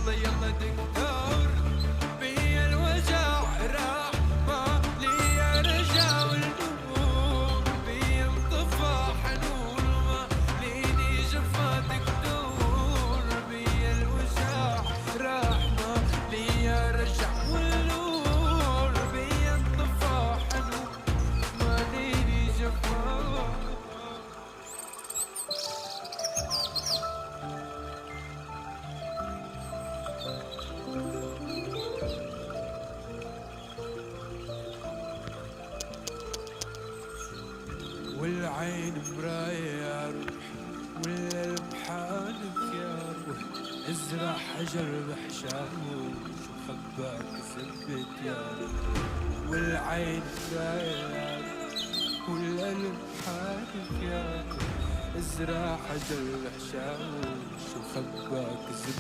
يلا يلا دكتور بيا الوجع راح ما لي رجع والنور بيا انطفى حنون ما ليني جفا دكتور بيا الوجع راح ما لي رجع والنور بيا انطفى حنون ما ليني جفا. والعين مراية يا روح والقلب حالك يا روح ازرع حجر بحشاوه شو خباك ثبت يا روح والعين مراية يا روح والقلب حالك يا روح ازرع حجر بحشاوه شو خباك ثبت